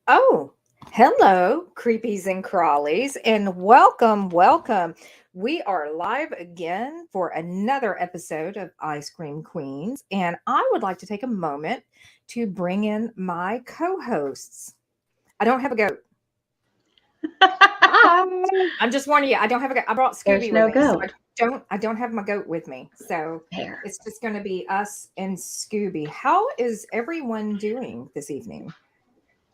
Oh, hello, creepies and crawlies, and welcome, welcome. We are live again for another episode of Ice Cream Queens, and I would like to take a moment to bring in my co-hosts. I don't have a goat. Hi. I'm just warning you, I don't have a goat. I brought There's Scooby with no me, so goat. I don't have my goat with me. So There. it's just going to be us and Scooby. How is everyone doing this evening?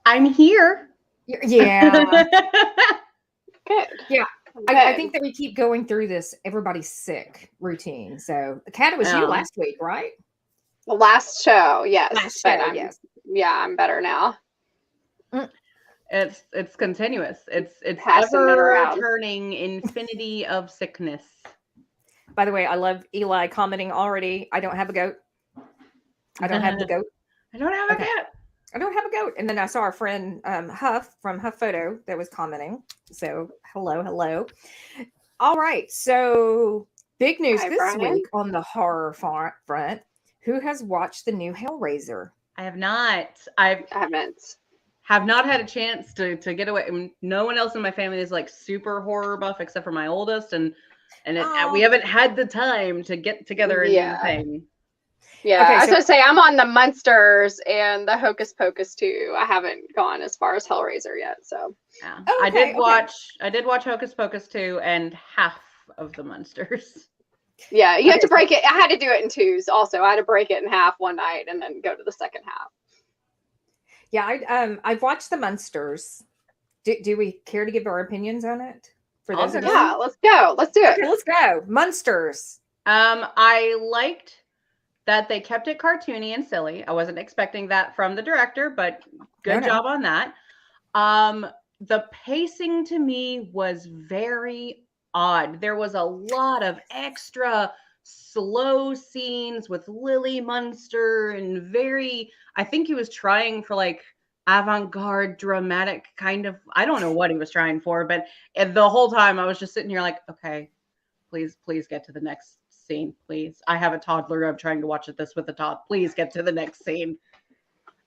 I'm here. Yeah. Good. Yeah, I'm I good. think that we keep going through this everybody's sick routine. So, Kat, it was you Oh, last week, right? The last show, yes, Last but show, yes. I'm better now. Mm, it's continuous. It's Passing it ever around. turning infinity of sickness. By the way, I love Eli commenting already. I don't have a goat. I don't have the goat. I don't have a Okay, cat. I don't have a goat. And then I saw our friend Huff from Huff Photo that was commenting. So, hello, hello. All right. So, big news Hi, this Brian. week on the horror front. Who has watched the new Hellraiser? I have not. I I haven't. have not had a chance to get away. No one else in my family is like super horror buff except for my oldest, and we Oh, haven't had the time to get together and do the Yeah. thing. Yeah. okay. I was So, gonna say I'm on the Munsters and the Hocus Pocus too. I haven't gone as far as Hellraiser yet, so Yeah, oh, I okay, did okay. watch. I did watch Hocus Pocus 2 and half of the Munsters. yeah, you have Okay. to break it. I had to do it in twos also. I had to break it in half one night and then go to the second half. Yeah, I've watched the Munsters. Do we care to give our opinions on it? For I'll those give of us, Yeah, them. let's go. Let's do it. okay, let's go. Munsters. I liked that they kept it cartoony and silly. I wasn't expecting that from the director, but No, good no. job on that. Um, the pacing to me was very odd. There was a lot of extra slow scenes with Lily Munster and I think he was trying for like avant-garde dramatic kind of, I don't know what he was trying for, but the whole time I was just sitting here like, okay, please get to the next scene, please. I have a toddler. I'm trying to watch this with a toddler. Please get to the next scene.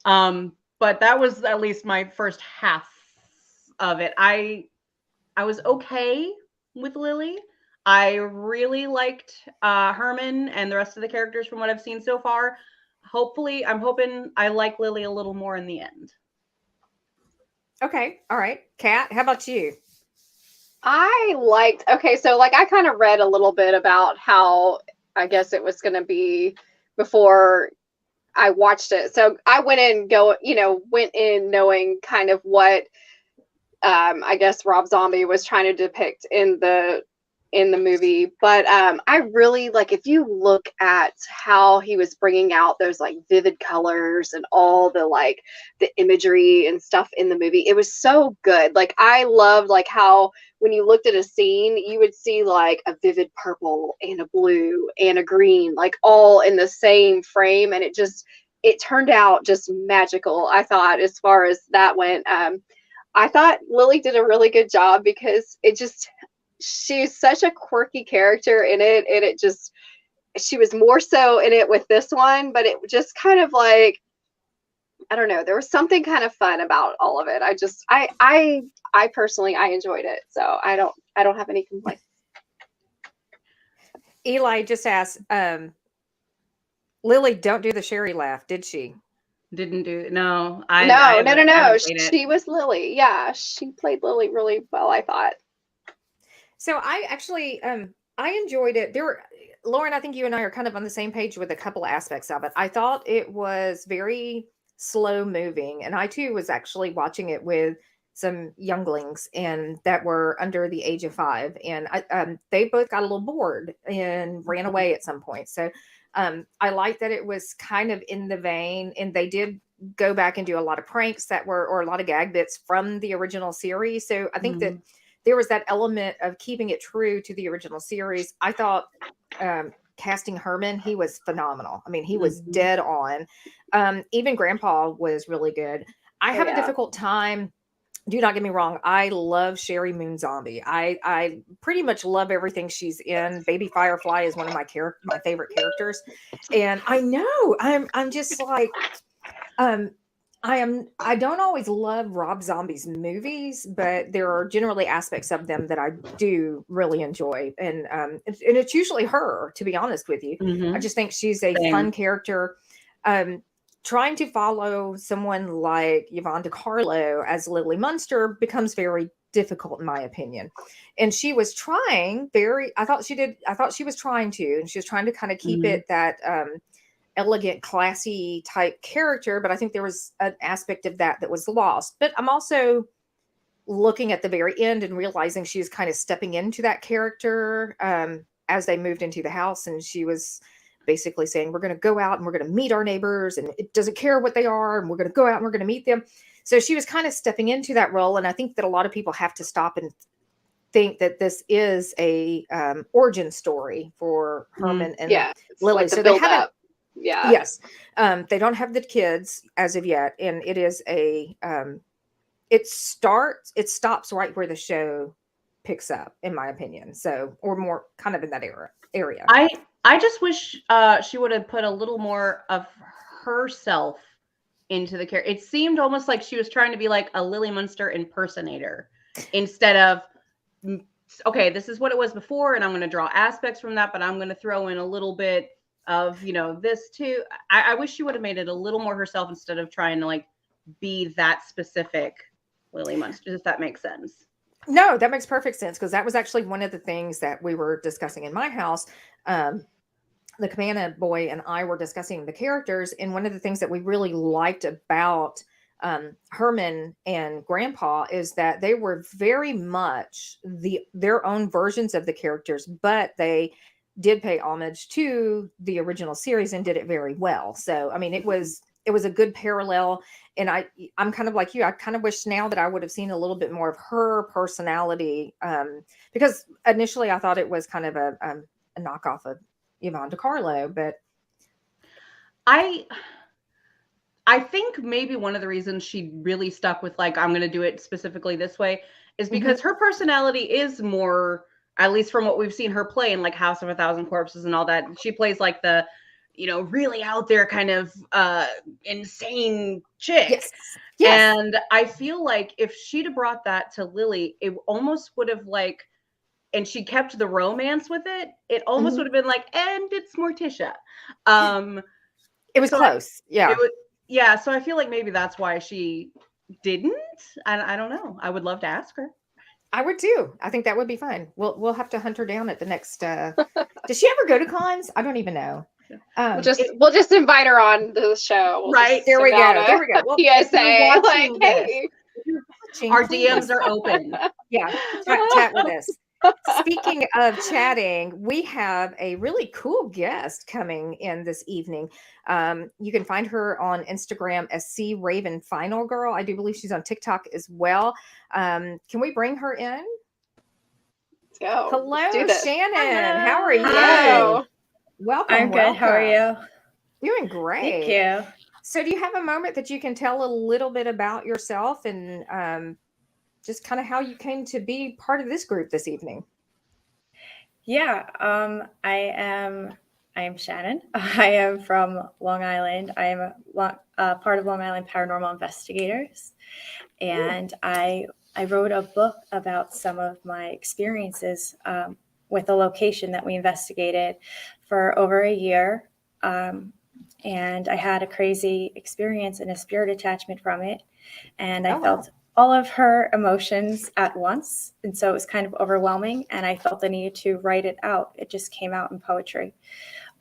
But that was at least my first half of it. I was okay with Lily. I really liked Herman and the rest of the characters from what I've seen so far. I'm hoping I like Lily a little more in the end. Okay, all right. Kat, how about you? I liked, okay, so like I kind of read a little bit about how I guess it was going to be before I watched it. So I went in knowing kind of what I guess Rob Zombie was trying to depict in the movie. But I really like if you look at how he was bringing out those like vivid colors and all the like the imagery and stuff in the movie, it was so good. Like I loved like how when you looked at a scene, you would see like a vivid purple and a blue and a green, like all in the same frame, and it turned out just magical. I thought as far as that went. I thought Lily did a really good job because she's such a quirky character in it, and she was more so in it with this one, but it just kind of like, I don't know, there was something kind of fun about all of it. I personally I enjoyed it, so I don't have any complaints. Eli just asked, Lily, don't do the Sherry laugh, did she? Didn't do no. I No, no, no, I no. haven't seen it. She was Lily. Yeah, she played Lily really well, I thought. So I actually I enjoyed it. There were Lauren, I think you and I are kind of on the same page with a couple of aspects of it. I thought it was very slow moving, and I too was actually watching it with some younglings and that were under the age of 5, and they both got a little bored and ran away at some point. So I like that it was kind of in the vein, and they did go back and do a lot of pranks that were or a lot of gag bits from the original series. So I think that Mhm. there was that element of keeping it true to the original series. I thought casting Herman, he was phenomenal. I mean, he was Mhm. dead on. Even Grandpa was really good. I Oh have a yeah. difficult time. Do not get me wrong. I love Sherry Moon Zombie. I pretty much love everything she's in. Baby Firefly is one of my favorite characters, and I know I'm just like um I don't always love Rob Zombie's movies, but there are generally aspects of them that I do really enjoy. And it's usually her, to be honest with you. I Mm-hmm. just think she's a Same. fun character. Um, Trying to follow someone like Yvonne DiCarlo as Lily Munster becomes very difficult, in my opinion. And she was trying I thought she was trying to, and she was trying to kind of keep Mm-hmm. it that elegant, classy type character, but I think there was an aspect of that that was lost. But I'm also looking at the very end and realizing she was kind of stepping into that character as they moved into the house, and she was basically saying, "We're going to go out and we're going to meet our neighbors, and it doesn't care what they are, and we're going to go out and we're going to meet them." So she was kind of stepping into that role, and I think that a lot of people have to stop and think that this is a origin story for Herman and Yeah, it's Lily. like the So they build haven't. up. Yeah. Yes. They don't have the kids as of yet. And it is it stops right where the show picks up, in my opinion. So, or more kind of in that area. I just wish she would have put a little more of herself into the character. It seemed almost like she was trying to be like a Lily Munster impersonator instead of, okay, this is what it was before, and I'm going to draw aspects from that, but I'm going to throw in a little bit of, this too. I wish she would have made it a little more herself instead of trying to like be that specific Lily Munster, if that makes sense. No, that makes perfect sense, because that was actually one of the things that we were discussing in my house. The Cabana boy and I were discussing the characters, and one of the things that we really liked about Herman and Grandpa is that they were very much their own versions of the characters, but they did pay homage to the original series and did it very well. So, I mean, it was a good parallel. And I'm kind of like you. I kind of wish now that I would have seen a little bit more of her personality, because initially I thought it was kind of a knockoff of Yvonne DiCarlo, but I think maybe one of the reasons she really stuck with like, I'm going to do it specifically this way is because her personality is more, at least from what we've seen her play in like House of a Thousand Corpses and all that. She plays like the, really out there kind of insane chick. yes. Yes. And I feel like if she'd have brought that to Lily, it almost would have like, and she kept the romance with it, it almost would have been like, and it's Morticia. It was so close. Yeah. Yeah. So I feel like maybe that's why she didn't. I don't know. I would love to ask her. I would too. I think that would be fun. We'll have to hunt her down at the next. Does she ever go to cons? I don't even know. We'll just invite her on the show. Right. There we go. There we go. Well, PSA, like, hey, our DMs are open. Yeah, chat with us. Speaking of chatting, we have a really cool guest coming in this evening. You can find her on Instagram as C Raven Finalgirl. I do believe she's on TikTok as well. Can we bring her in? Let's go. Hello, Let's Shannon. Hello. How are you? Hello. Welcome. I'm good. How are you? Doing great. Thank you. So, do you have a moment that you can tell a little bit about yourself and just kind of how you came to be part of this group this evening? Yeah, I am Shannon. I am from Long Island. I am part of Long Island Paranormal Investigators, and I wrote a book about some of my experiences with a location that we investigated for over a year, and I had a crazy experience and a spirit attachment from it, and I felt all of her emotions at once. And so it was kind of overwhelming. And I felt the need to write it out. It just came out in poetry.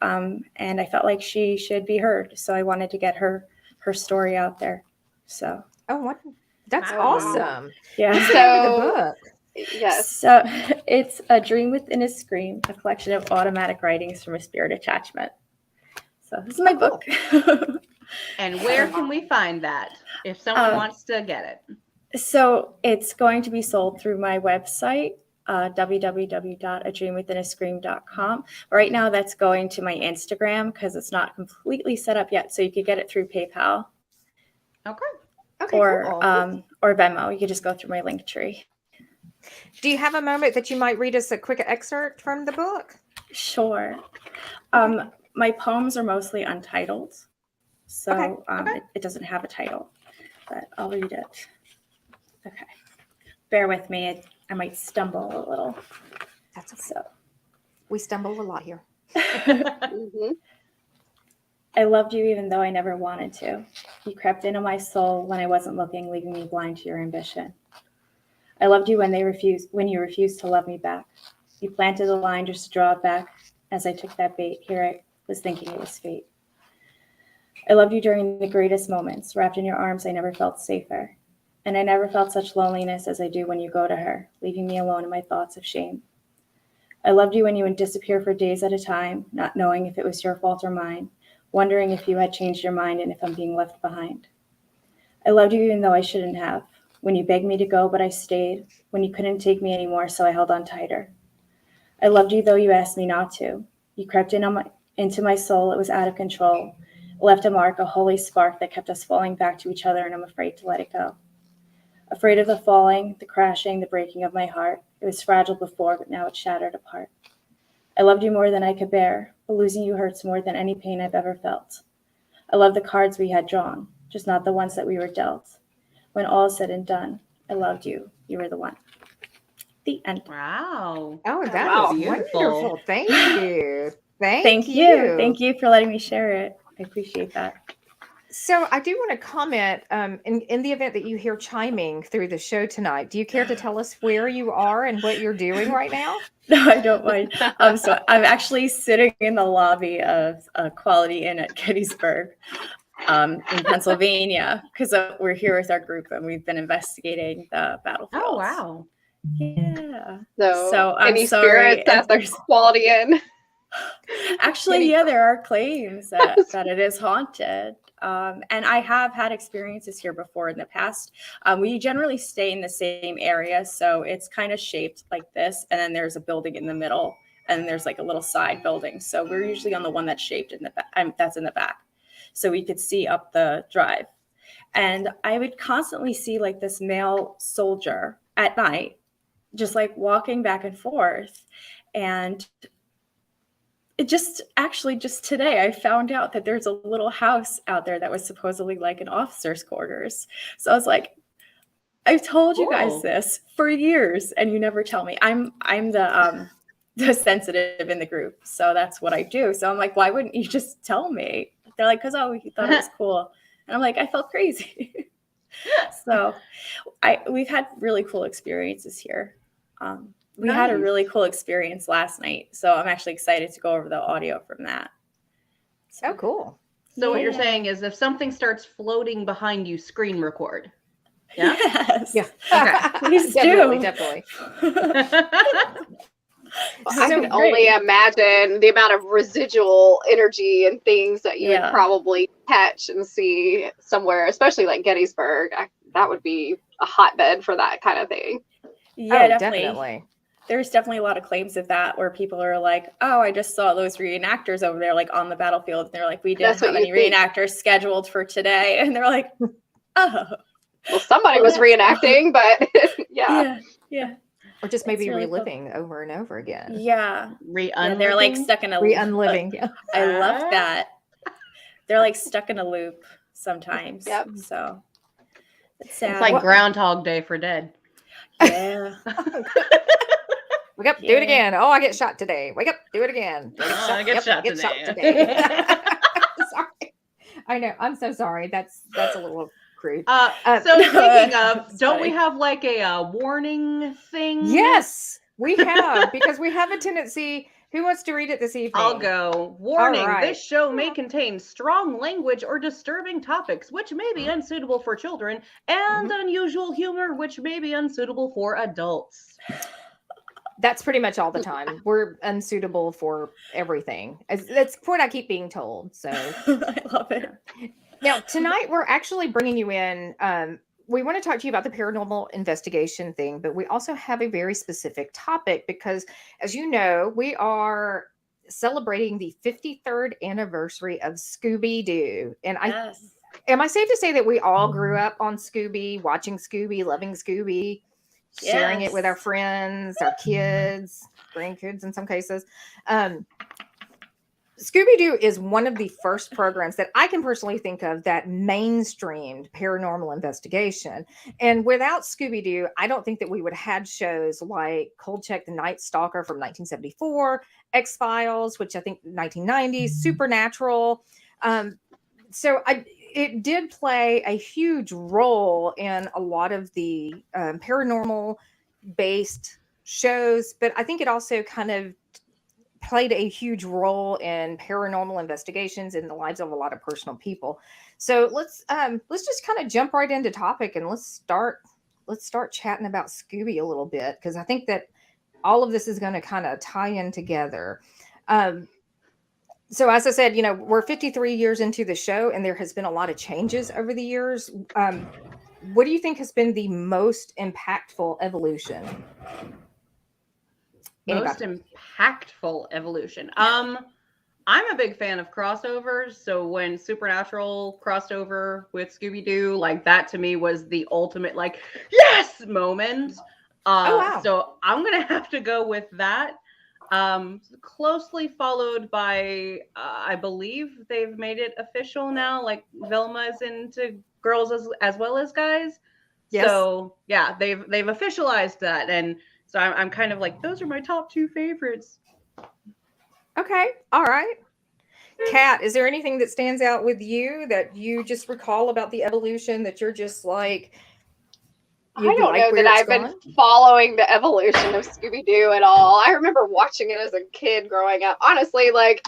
And I felt like she should be heard. So I wanted to get her story out there. So. Oh, what? That's awesome. Yeah. So, the book. Yes. So it's A Dream Within a Scream, a collection of automatic writings from a spirit attachment. So this is my book. And where can we find that if someone wants to get it? So it's going to be sold through my website, www.adreamwithinascream.com. Right now, that's going to my Instagram because it's not completely set up yet. So you could get it through PayPal. Okay. Or cool. Or Venmo. You could just go through my link tree. Do you have a moment that you might read us a quick excerpt from the book? Sure. My poems are mostly untitled. So it doesn't have a title. but I'll read it. Okay. Bear with me. I might stumble a little. That's okay. So, We stumble a lot here. Mhm. I loved you even though I never wanted to. You crept into my soul when I wasn't looking, leaving me blind to your ambition. I loved you when you refused to love me back. You planted a line just to draw it back. As I took that bait, here I was thinking it was fate. I loved you during the greatest moments. Wrapped in your arms, I never felt safer. And I never felt such loneliness as I do when you go to her, leaving me alone in my thoughts of shame. I loved you when you would disappear for days at a time, not knowing if it was your fault or mine, wondering if you had changed your mind and if I'm being left behind. I loved you even though I shouldn't have, when you begged me to go but I stayed, when you couldn't take me anymore so I held on tighter. I loved you though you asked me not to. You crept into my soul, it was out of control, left a mark, a holy spark that kept us falling back to each other, and I'm afraid to let it go. Afraid of the falling, the crashing, the breaking of my heart. It was fragile before, but now it's shattered apart. I loved you more than I could bear, but losing you hurts more than any pain I've ever felt. I love the cards we had drawn, just not the ones that we were dealt. When all is said and done, I loved you. You were the one. The end. Wow. Oh, that Wow. is Beautiful. wonderful. Thank you. Thank you. Thank you for letting me share it. I appreciate that. So I do want to comment in the event that you hear chiming through the show tonight, do you care to tell us where you are and what you're doing right now? No, I don't mind. So I'm actually sitting in the lobby of Quality Inn at Gettysburg in Pennsylvania because we're here with our group and we've been investigating the battlefields. Oh, wow. Yeah. So I'm any sorry spirits if at the there's- Quality Inn? Actually, yeah, there are claims that it is haunted. And I have had experiences here before in the past. We generally stay in the same area, so it's kind of shaped like this, and then there's a building in the middle, and then there's like a little side building. So we're usually on the one that's shaped in the back. That's in the back, so we could see up the drive. And I would constantly see like this male soldier at night, just like walking back and forth, and it just today I found out that there's a little house out there that was supposedly like an officer's quarters. So I was like, I've told you guys Cool. this for years and you never tell me. I'm the sensitive in the group. So that's what I do. So I'm like, why wouldn't you just tell me? They're like, because we thought it was cool. And I'm like, I felt crazy. So we've had really cool experiences here. We had a Nice. really cool experience last night, so I'm actually excited to go over the audio from that. Oh, cool. So what you're Yeah. saying is if something starts floating behind you, screen record. Yeah? Yes. Yeah. Okay. Please Definitely, do. definitely. I So can only great. imagine the amount of residual energy and things that you Yeah. would probably catch and see somewhere, especially like Gettysburg. That would be a hotbed for that kind of thing. Yeah, Oh, definitely. definitely. There's definitely a lot of claims of that where people are like, oh, I just saw those reenactors over there, like on the battlefield. And they're like, we didn't That's what have any you think. reenactors scheduled for today. And they're like, oh, Well, somebody Oh, was that's reenacting, but yeah. yeah. Or just maybe That's really cool. reliving over and over again. Yeah. Re-unliving? They're like stuck in a Re-unliving. Yeah. I love that. They're like stuck in a loop sometimes. Yep. So it's sad. It's like Groundhog Day for dead. Yeah. Wake up, do it again. Oh, I get shot today. Wake up, do it again. Oh, I get shot Get today. shot today. Sorry. I know. I'm so sorry. That's a little crude. So No, speaking of, it's don't funny. we have like a warning thing? Yes, we have, because we have a tendency. Who wants to read it this evening? I'll go. Warning, right. this show may contain strong language or disturbing topics, which may be unsuitable for children, and unusual humor, which may be unsuitable for adults. That's pretty much all the time. We're unsuitable for everything. That's what I keep being told. So I love it. now tonight we're actually bringing you in. We want to talk to you about the paranormal investigation thing, but we also have a very specific topic because, as you know, we are celebrating the 53rd anniversary of Scooby Doo. And Yes. am I safe to say that we all grew up on Scooby, watching Scooby, loving Scooby, sharing it with our Yes. friends, our kids, grandkids in some cases. Scooby Doo is one of the first programs that I can personally think of that mainstreamed paranormal investigation. And without Scooby Doo, I don't think that we would have had shows like Cold Check the Night Stalker from 1974, X Files, which I think 1990s, Supernatural. So it did play a huge role in a lot of the paranormal based shows, but I think it also kind of played a huge role in paranormal investigations in the lives of a lot of personal people. So let's just kind of jump right into topic, and let's start chatting about Scooby a little bit, because I think that all of this is going to kind of tie in together. So as I said, we're 53 years into the show, and there has been a lot of changes over the years. What do you think has been the most impactful evolution? Most impactful evolution. I'm a big fan of crossovers. So when Supernatural crossed over with Scooby Doo, like that to me was the ultimate like yes moment. Oh wow! So I'm gonna have to go with that. Closely followed by I believe they've made it official now. Like Velma is into girls as well as guys. Yes. So yeah, they've officialized that, and so I'm kind of like, those are my top two favorites. Okay. All right. Kat, is there anything that stands out with you that you just recall about the evolution that you're just like, I don't know that I've been following the evolution of Scooby Doo at all. I remember watching it as a kid growing up. Honestly, like,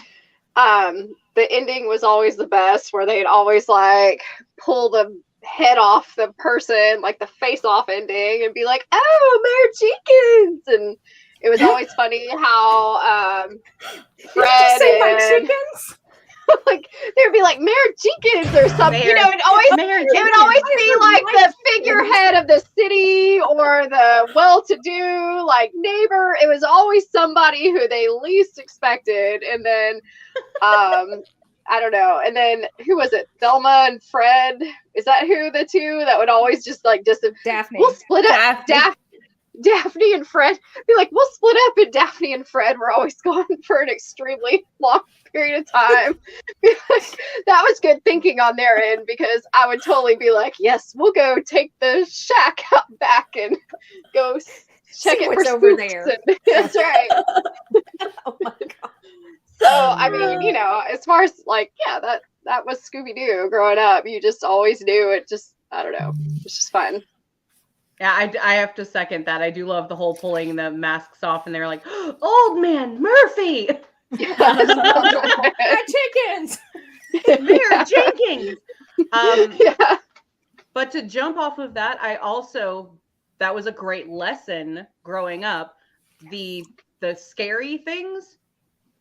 the ending was always the best, where they'd always like pull the head off the person, like the face-off ending, and be like, "Oh, Mayor Jenkins!" And it was always funny how Fred like chickens. like they would be like Mayor Jenkins or something, it would always be like the figurehead of the city or the well-to-do like neighbor. It was always somebody who they least expected, and then I don't know. And then who was it? Velma and Fred. Is that who the two that would always just like Daphne? We'll split up. Daphne and Fred. Be like, we'll split up, and Daphne and Fred were always gone for an extremely long period of time. That was good thinking on their end, because I would totally be like, yes, we'll go take the shack out back and go check it what's for over spooks. there. That's right. Oh my god. So I mean, as far as like, yeah, that was Scooby Doo growing up. You just always knew it. Just, I don't know, it's just fun. Yeah, I have to second that. I do love the whole pulling the masks off, and they're like, "Old Man Murphy, chickens, Mayor Jenkins." Yeah. But to jump off of that, that was a great lesson growing up. The scary things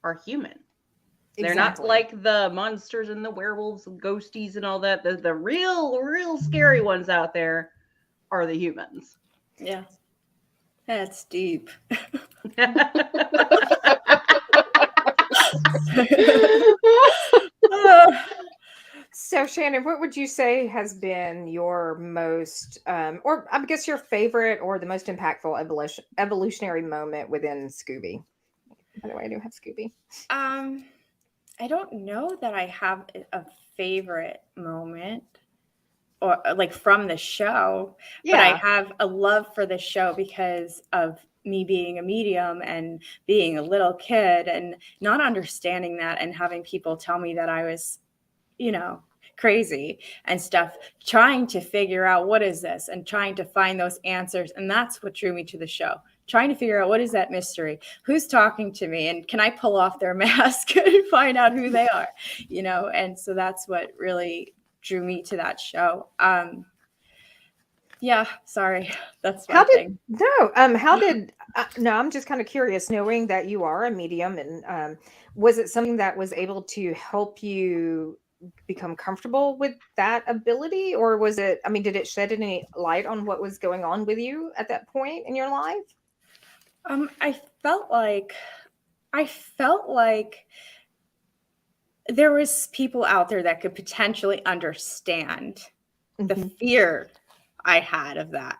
are human. They're not like the monsters and the werewolves and ghosties and all that. The real scary ones out there are the humans. Yeah. That's deep. So Shannon, what would you say has been your most, or I guess your favorite or the most impactful evolutionary moment within Scooby? By the way, I do have Scooby. I don't know that I have a favorite moment or like from the show, but I have a love for the show because of me being a medium and being a little kid and not understanding that, and having people tell me that I was, crazy and stuff, trying to figure out what is this and trying to find those answers. And that's what drew me to the show. Trying to figure out what is that mystery, who's talking to me, and can I pull off their mask and find out who they are, and so that's what really drew me to that show. Sorry, that's my thing. I'm just kind of curious, knowing that you are a medium, and was it something that was able to help you become comfortable with that ability, or was it, did it shed any light on what was going on with you at that point in your life? I felt like there was people out there that could potentially understand the fear I had of that.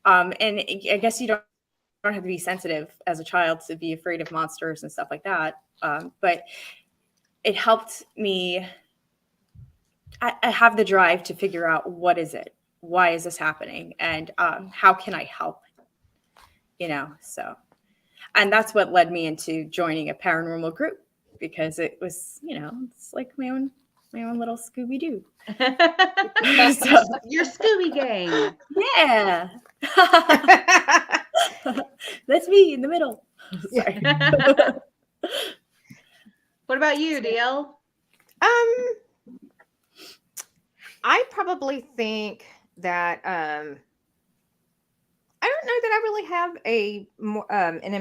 And I guess you don't have to be sensitive as a child to be afraid of monsters and stuff like that. But it helped me. I have the drive to figure out what is it, why is this happening, and how can I help? So, and that's what led me into joining a paranormal group, because it was, it's like my own little Scooby Doo. So, Your Scooby gang. yeah. That's me in the middle. Sorry. What about you, DL? I probably think that I don't know that I really have an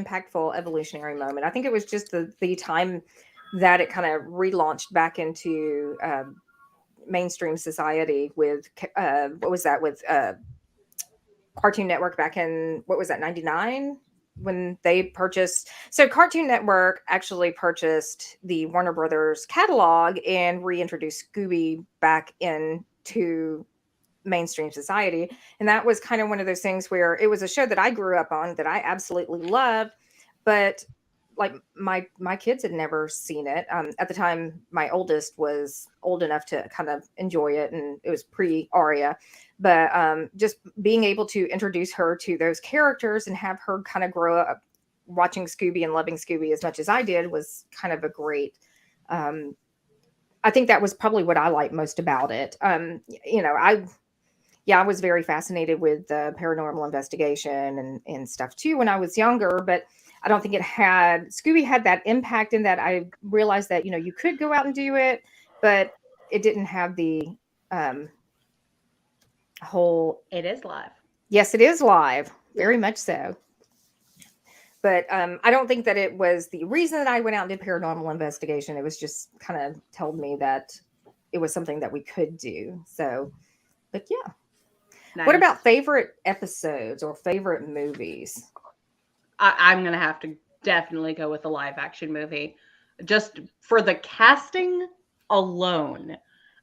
impactful evolutionary moment. I think it was just the time that it kind of relaunched back into mainstream society with what was that, with Cartoon Network back in, what was that, 99, when they purchased. So Cartoon Network actually purchased the Warner Brothers catalog and reintroduced Scooby back into mainstream society. And that was kind of one of those things where it was a show that I grew up on that I absolutely loved, but like my kids had never seen it. At the time, my oldest was old enough to kind of enjoy it, and it was pre-Aria. But just being able to introduce her to those characters and have her kind of grow up watching Scooby and loving Scooby as much as I did was kind of a great. I think that was probably what I liked most about it. I was very fascinated with paranormal investigation and stuff too when I was younger, but I don't think Scooby had that impact in that I realized that, you could go out and do it, but it didn't have the whole. It is live. Yes, it is live. Very much so. But I don't think that it was the reason that I went out and did paranormal investigation. It was just kind of told me that it was something that we could do. So, but yeah. Nice. What about favorite episodes or favorite movies? I'm going to have to definitely go with the live action movie. Just for the casting alone.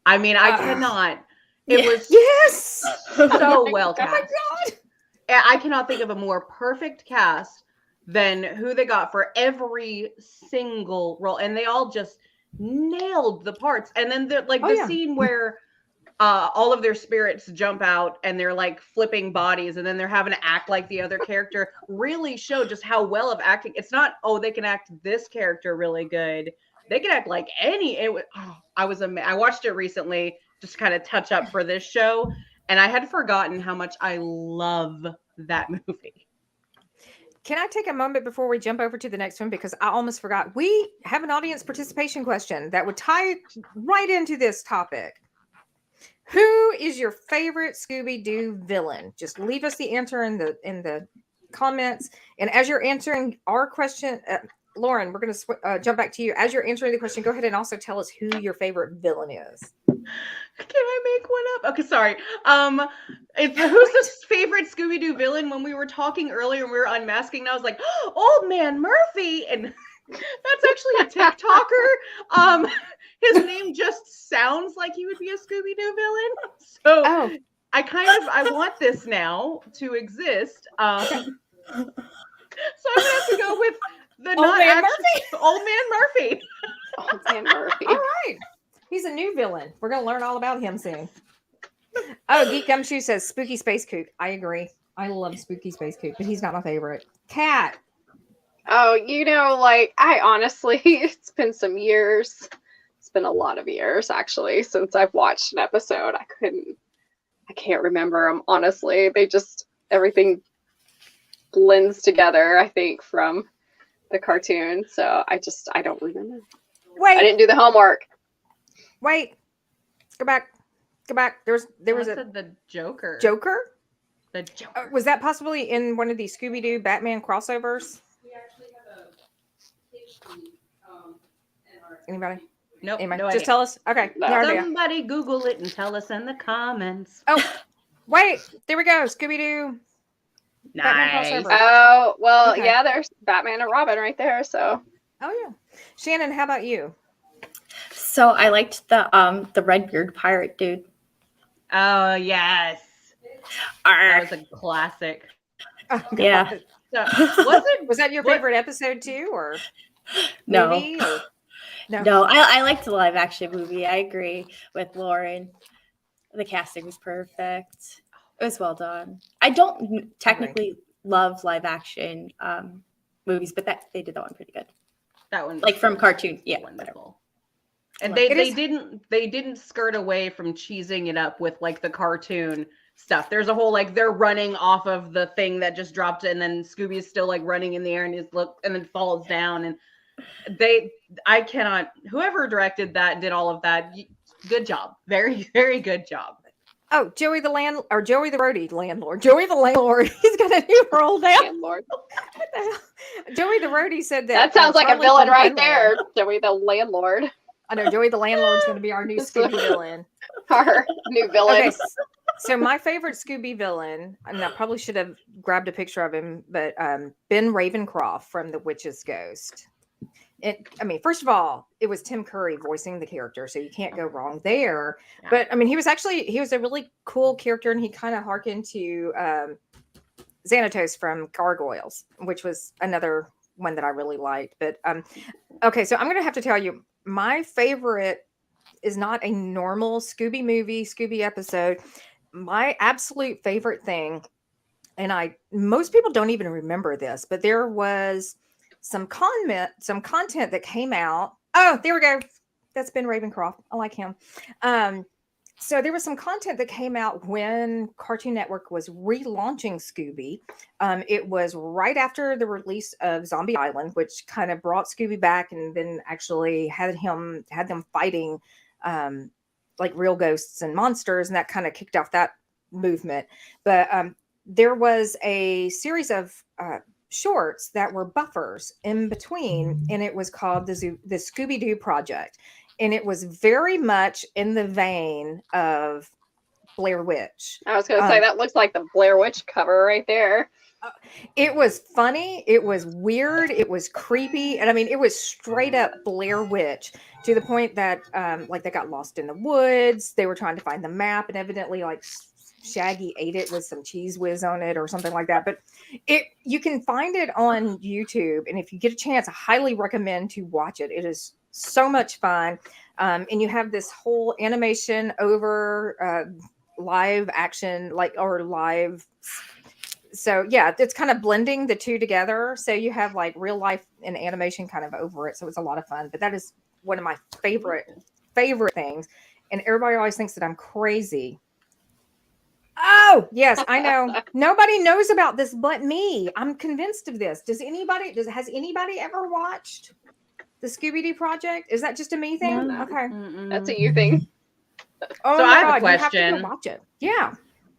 I mean, I cannot. It was so well cast. Oh my God. I cannot think of a more perfect cast than who they got for every single role. And they all just nailed the parts. And then the scene where all of their spirits jump out and they're like flipping bodies and then they're having to act like the other character really showed just how well of acting. It's not, they can act this character really good. They can act like any. I was amazed. I watched it recently, just kind of touch up for this show. And I had forgotten how much I love that movie. Can I take a moment before we jump over to the next one? Because I almost forgot. We have an audience participation question that would tie right into this topic. Who is your favorite Scooby Doo villain? Just leave us the answer in the comments. And as you're answering our question, Lauren, we're going to jump back to you. As you're answering the question, go ahead and also tell us who your favorite villain is. Can I make one up? Okay, sorry. Who's the favorite Scooby Doo villain? When we were talking earlier, we were unmasking, and I was like, Old Man Murphy, and that's actually a TikToker. His name just sounds like he would be a Scooby Doo villain. So I want this now to exist. So I'm gonna have to go with the Old Man Murphy. Old Man Murphy. All right. He's a new villain. We're going to learn all about him soon. Oh, Geek Gumshoe says Spooky Space Kook. I agree. I love Spooky Space Kook, but he's not my favorite. Cat. Oh, I honestly, it's been some years. It's been a lot of years, actually, since I've watched an episode. I can't remember them, honestly. Everything blends together, I think, from the cartoon. So I don't remember. Wait. I didn't do the homework. Wait, go back. There was the Joker. Joker? The Joker. Was that possibly in one of these Scooby Doo Batman crossovers? We actually have a PhD in our. Anybody? Nope. Anybody? No Just idea. tell us. Okay. No. No idea. Somebody Google it and tell us in the comments. Oh, wait. There we go. Scooby Doo. Nice. crossover. Oh, well, Okay. yeah, there's Batman and Robin right there. So. Oh yeah. Shannon, how about you? So I liked the red beard pirate dude. Oh yes, that was a classic. Oh, God. Yeah. So, Was that your favorite episode too, or No. movie? Or? No, I liked the live action movie. I agree with Lauren. The casting was perfect. It was well done. I don't technically love live action movies, but they did that one pretty good. That one, like from cartoon, yeah, wonderful. And Like, they didn't skirt away from cheesing it up with like the cartoon stuff. There's a whole like they're running off of the thing that just dropped, and then Scooby is still like running in the air and and then falls down. And I cannot. Whoever directed that did all of that. Good job, very very good job. Oh, Joey the roadie landlord. Joey the landlord. He's got a new role now. Landlord. What the hell? Joey the roadie said That sounds like a villain right there. Joey the landlord. I know Joey the landlord's going to be our new Scooby villain. Our new villain. Okay, so my favorite Scooby villain, and I probably should have grabbed a picture of him, but Ben Ravencroft from The Witch's Ghost. First of all, it was Tim Curry voicing the character, so you can't go wrong there. Yeah. But I mean, he was a really cool character, and he kind of harkened to Xanatos from Gargoyles, which was another one that I really liked. But okay, so I'm going to have to tell you, my favorite is not a normal Scooby movie, Scooby episode. My absolute favorite thing, and most people don't even remember this, but there was some content that came out. Oh, there we go. That's Ben Ravencroft. I like him. So there was some content that came out when Cartoon Network was relaunching Scooby. It was right after the release of Zombie Island, which kind of brought Scooby back, and then actually had them fighting like real ghosts and monsters, and that kind of kicked off that movement. But there was a series of shorts that were buffers in between, and it was called the Scooby Doo Project, and it was very much in the vein of Blair Witch. I was going to say that looks like the Blair Witch cover right there. It was funny, it was weird, it was creepy, and I mean, it was straight up Blair Witch, to the point that like they got lost in the woods. They were trying to find the map, and evidently like Shaggy ate it with some cheese whiz on it or something like that. But you can find it on YouTube, and if you get a chance, I highly recommend to watch it. It is so much fun. And you have this whole animation over live action, or live. So yeah, it's kind of blending the two together. So you have like real life and animation kind of over it. So it's a lot of fun. But that is one of my favorite things. And everybody always thinks that I'm crazy. Oh, yes, I know. Nobody knows about this but me. I'm convinced of this. Has anybody ever watched the Scooby Doo Project? Is that just a me thing? No. Okay. That's a you thing. Oh, So my I have a God, you have to question. go watch it. Yeah.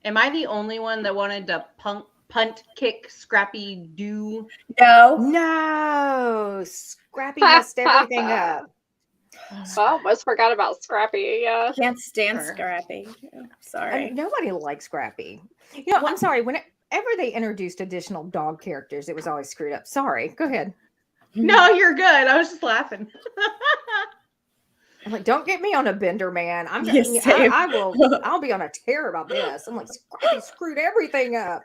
Am I the only one that wanted to punt kick Scrappy Doo? No. Scrappy messed everything up. Well, almost forgot about Scrappy. Yeah. Can't stand Sure. Scrappy. Sorry. Nobody likes Scrappy. You know, I'm sorry. Whenever they introduced additional dog characters, it was always screwed up. Sorry. Go ahead. No, you're good. I was just laughing. I'm like, don't get me on a bender, man. Yes, same. I'll be on a tear about this. I'm like, Scrappy screwed everything up.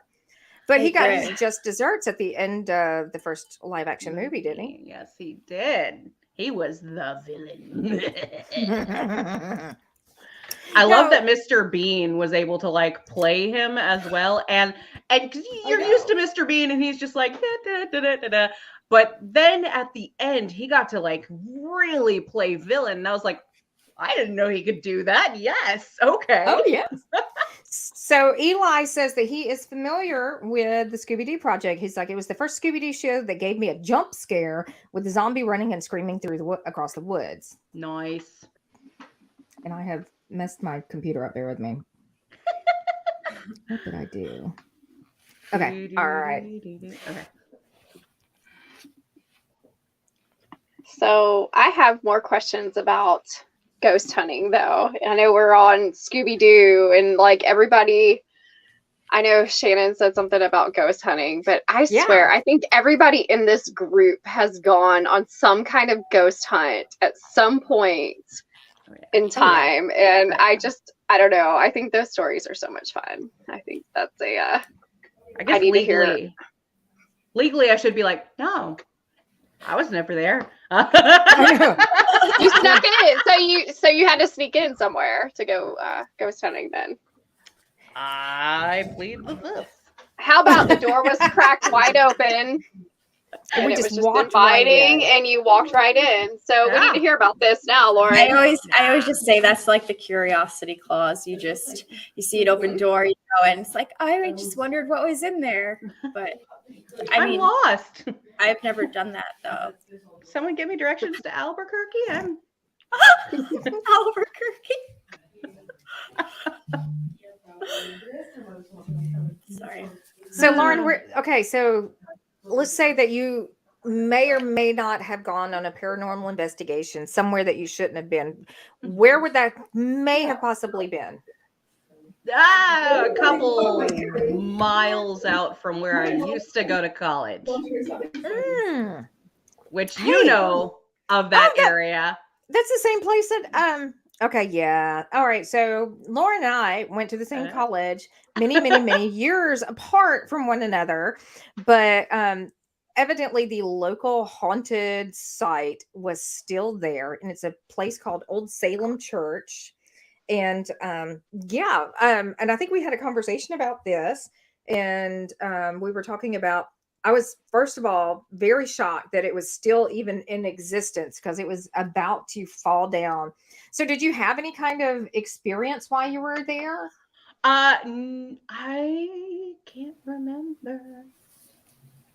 But he got his just desserts at the end of the first live action movie, didn't he? Yes, he did. He was the villain. I love that Mr. Bean was able to like play him as well. And because you're used to Mr. Bean and he's just like, da, da, da, da, da, da. But then at the end, he got to like really play villain. And I was like, I didn't know he could do that. Yes. Okay. Oh, yes. So Eli says that he is familiar with the Scooby Doo Project. He's like, it was the first Scooby Doo show that gave me a jump scare with the zombie running and screaming through across the woods. Nice. And I have messed my computer up there with me. What did I do? Okay. All right. Okay. So I have more questions about ghost hunting, though. I know we're on Scooby Doo, and like everybody, I know Shannon said something about ghost hunting, but I swear, I think everybody in this group has gone on some kind of ghost hunt at some point in time. And I don't know. I think those stories are so much fun. I think that's I guess need to hear it. legally, I should be like, no. I was never there. You snuck in, so you had to sneak in somewhere to go ghost hunting. Then I plead the fifth. how about the door was cracked wide open? And we it just was just walked right inviting, in. and you walked right in. So we Yeah. need to hear about this now, Lauren. I always just say that's like the curiosity clause. You see an open door, you go, and it's like, I just wondered what was in there. But I I'm mean, lost. I've never done that though. Someone give me directions to Albuquerque. I'm Albuquerque. Sorry. So Lauren, so let's say that you may or may not have gone on a paranormal investigation somewhere that you shouldn't have been. Where would that may have possibly been? a couple miles out from where I used to go to college, Mm, which you know of that area. that's the same place that okay, yeah. All right. So Lauren and I went to the same college many years apart from one another, but evidently the local haunted site was still there, and it's a place called Old Salem Church. And and I think we had a conversation about this, and we were talking about, I was first of all very shocked that it was still even in existence because it was about to fall down. So did you have any kind of experience while you were there? I can't remember.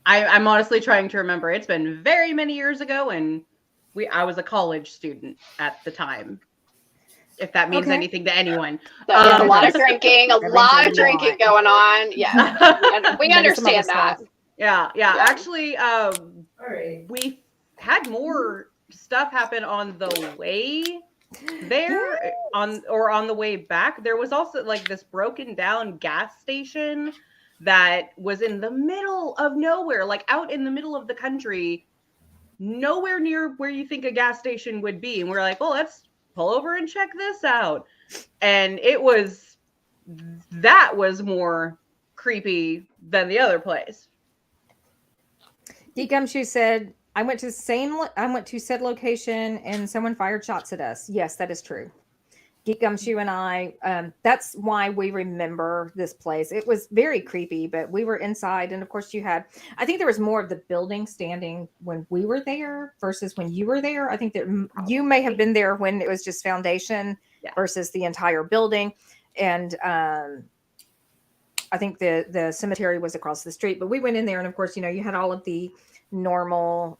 I'm honestly trying to remember. It's been very many years ago, and I was a college student at the time. If that means Okay. anything to anyone. So, a lot of drinking, going on. Yeah, we Maybe some other understand that. stuff. Yeah. Yeah. Actually, we had more stuff happen on the way there, on the way back. There was also like this broken down gas station that was in the middle of nowhere, like out in the middle of the country, nowhere near where you think a gas station would be. And we're like, well, let's pull over and check this out. And that was more creepy than the other place. Geek Gumshoe said, I went to said location and someone fired shots at us. Yes, that is true. Geek Gumshoe and I, that's why we remember this place. It was very creepy, but we were inside. And of course I think there was more of the building standing when we were there versus when you were there. I think that you may have been there when it was just foundation versus the entire building. And I think the cemetery was across the street, but we went in there, and of course, you had all of the normal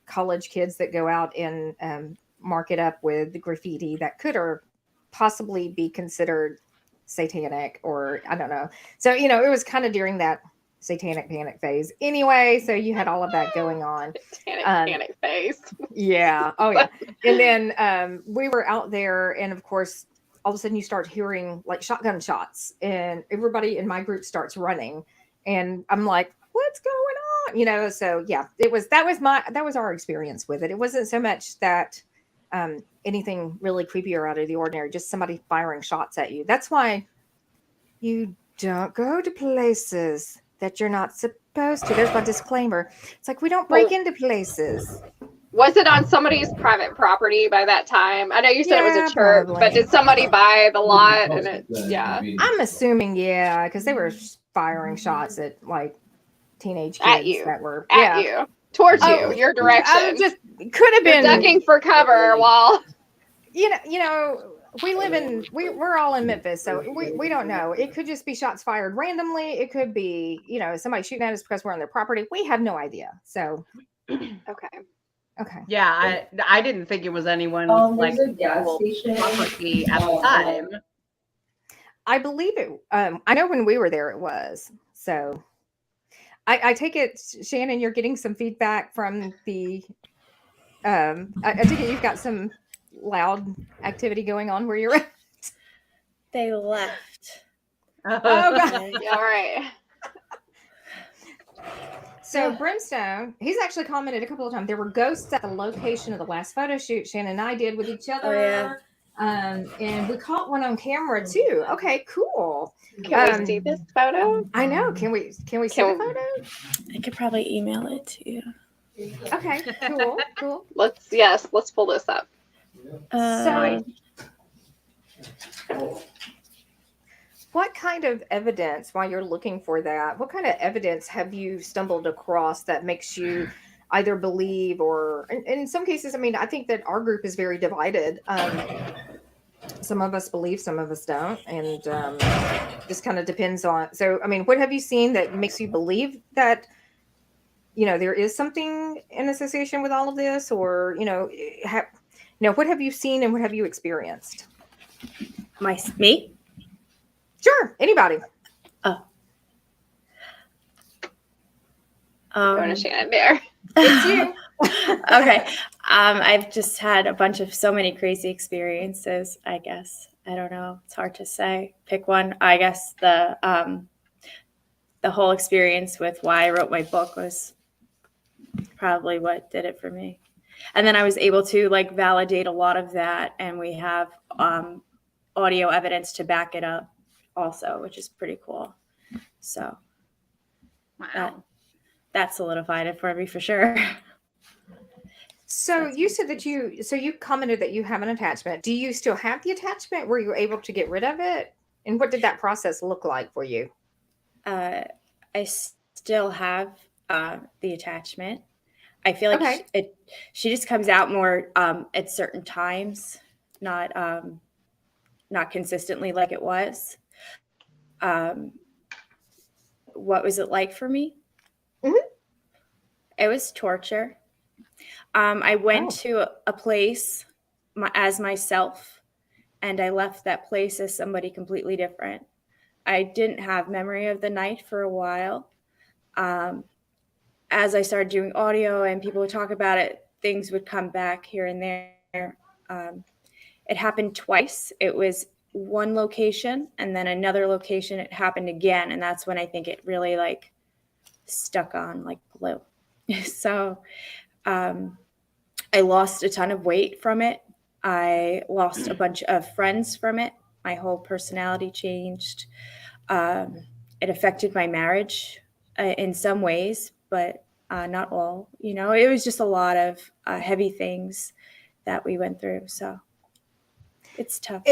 college kids that go out and mark it up with the graffiti that could or possibly be considered satanic, or I don't know. So, it was kind of during that satanic panic phase anyway. So you had all of that going on. Panic phase. Yeah. Oh yeah. And then we were out there, and of course, all of a sudden you start hearing like shotgun shots, and everybody in my group starts running, and I'm like, what's going on? So yeah, that was our experience with it. It wasn't so much that anything really creepy or out of the ordinary, just somebody firing shots at you. That's why you don't go to places that you're not supposed to. There's my disclaimer. It's like, we don't break into places. Was it on somebody's private property by that time? I know you said it was a church, probably. but did somebody buy the lot? And I'm assuming, because they were firing shots at like teenage kids At you. that were at you, towards you, your direction. Just could have You're been ducking for cover while we're all in Memphis, so we don't know. It could just be shots fired randomly. It could be, somebody shooting at us because we're on their property. We have no idea. So okay. Yeah, I didn't think it was anyone like there's a gas station property at the time. I believe it. I know when we were there, it was. So I take it, Shannon, you're getting some feedback from the. I take it you've got some loud activity going on where you're at. They left. Oh God. all right. So Brimstone, he's actually commented a couple of times. There were ghosts at the location of the last photo shoot Shannon and I did with each other. Oh, yeah. And we caught one on camera too. Okay, cool. Can we see this photo? I know. Can we see the photo? I could probably email it to you. Okay, cool, cool. Let's pull this up. So, what kind of evidence, while you're looking for that, what kind of evidence have you stumbled across that makes you either believe or, in some cases, I mean, I think that our group is very divided. Some of us believe, some of us don't, and just kind of depends on. So, I mean, what have you seen that makes you believe that, there is something in association with all of this, or, what have you seen and what have you experienced? Me? Sure, anybody. Oh. Going to Shannon Bear. It's you. Okay. I've just had so many crazy experiences, I guess. I don't know. It's hard to say. Pick one. I guess the whole experience with why I wrote my book was probably what did it for me. And then I was able to validate a lot of that. And we have audio evidence to back it up also, which is pretty cool. So that solidified it for me for sure. So you said that you commented that you have an attachment. Do you still have the attachment? Were you able to get rid of it? And what did that process look like for you? I still have the attachment. I feel like she just comes out more at certain times, not consistently like it was. What was it like for me? Mm-hmm. It was torture. I went to a place as myself, and I left that place as somebody completely different. I didn't have memory of the night for a while. As I started doing audio and people would talk about it, things would come back here and there. It happened twice. It was one location, and then another location, it happened again. And that's when I think it really stuck on like glue. So I lost a ton of weight from it. I lost a bunch of friends from it. My whole personality changed. It affected my marriage in some ways, but not all. It was just a lot of heavy things that we went through. So it's tough.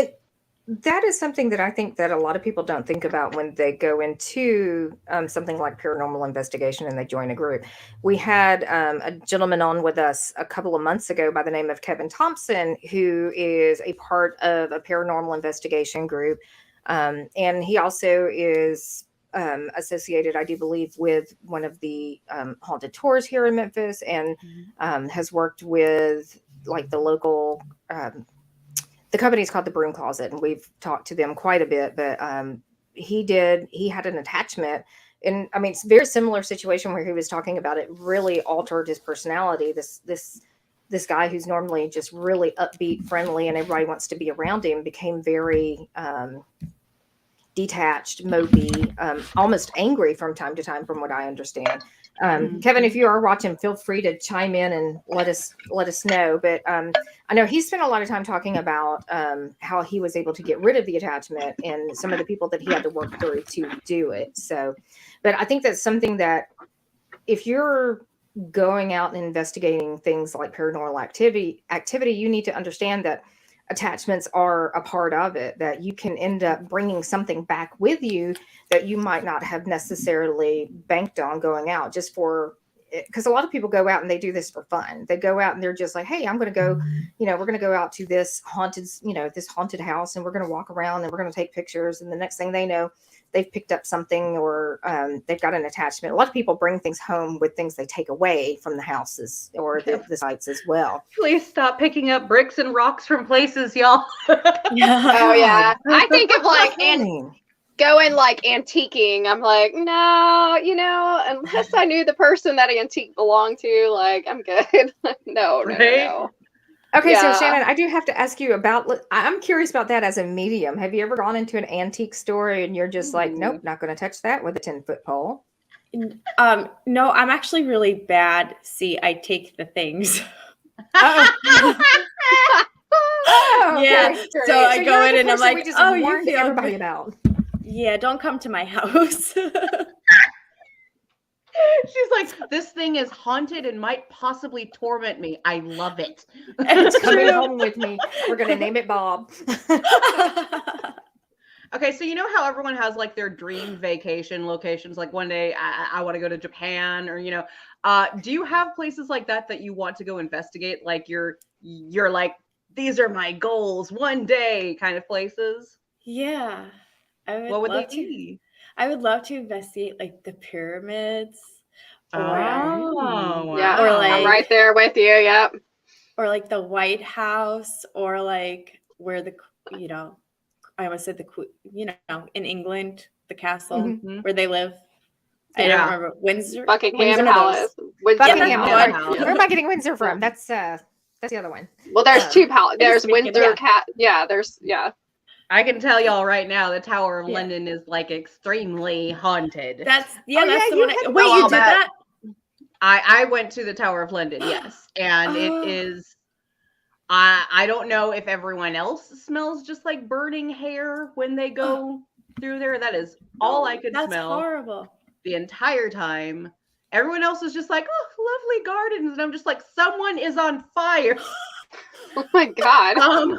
That is something that I think that a lot of people don't think about when they go into something like paranormal investigation and they join a group. We had a gentleman on with us a couple of months ago by the name of Kevin Thompson, who is a part of a paranormal investigation group. And he also is associated, I do believe, with one of the haunted tours here in Memphis, and has worked with the local the company's called the Broom Closet, and we've talked to them quite a bit, but he had an attachment. And I mean, it's a very similar situation where he was talking about it really altered his personality. This guy who's normally just really upbeat, friendly, and everybody wants to be around him became very detached, mopey, almost angry from time to time, from what I understand. Kevin, if you are watching, feel free to chime in and let us know. But I know he spent a lot of time talking about how he was able to get rid of the attachment and some of the people that he had to work through to do it. So, but I think that's something that if you're going out and investigating things like paranormal activity, you need to understand that attachments are a part of it, that you can end up bringing something back with you that you might not have necessarily banked on going out, just for, because a lot of people go out and they do this for fun. They go out and they're just like, hey, I'm going to go, we're going to go out to this haunted house, and we're going to walk around and we're going to take pictures. And the next thing they know, they've picked up something, or they've got an attachment. A lot of people bring things home with things they take away from the houses or the sites as well. Please stop picking up bricks and rocks from places, y'all. Oh yeah. I think of going antiquing. I'm like, no, unless I knew the person that antique belonged to, I'm good. No. Okay, Yeah. So Shannon, I do have to ask you about, I'm curious about that as a medium. Have you ever gone into an antique store and you're just like, nope, not going to touch that with a 10-foot pole? No, I'm actually really bad. See, I take the things. Oh, yeah. okay. So I go in and I'm like, oh, you warned everybody about. Yeah, don't come to my house. She's like, this thing is haunted and might possibly torment me. I love it. It's coming home with me. We're gonna name it Bob. Okay, so you know how everyone has like their dream vacation locations? Like one day I want to go to Japan, or do you have places like that you want to go investigate? Like you're like, these are my goals one day kind of places? Yeah. What would they be? I would love to investigate like the pyramids. Oh, Yeah, Or wow. I'm like right there with you. Yep. or like the White House, or like where I almost said in England, the castle Mhm. where they live. I Yeah. don't remember. Windsor. Buckingham one of those. Palace. Windsor Buckingham Palace. Palace. Where am I getting Windsor from? That's the other one. Well, there's two palaces. I There's just think Windsor yeah. Cat. Yeah, there's I can tell y'all right now, the Tower of Yeah. London is like extremely haunted. That's Oh, yeah, that's the you one. had- Wait, Oh, you I'll did bet. that? I went to the Tower of London, yes, and it Oh. is. I don't know if everyone else smells just like burning hair when they go through there. That is all I could That's smell horrible. the entire time. Everyone else is just like, oh, lovely gardens, and I'm just like, someone is on fire. Oh my God.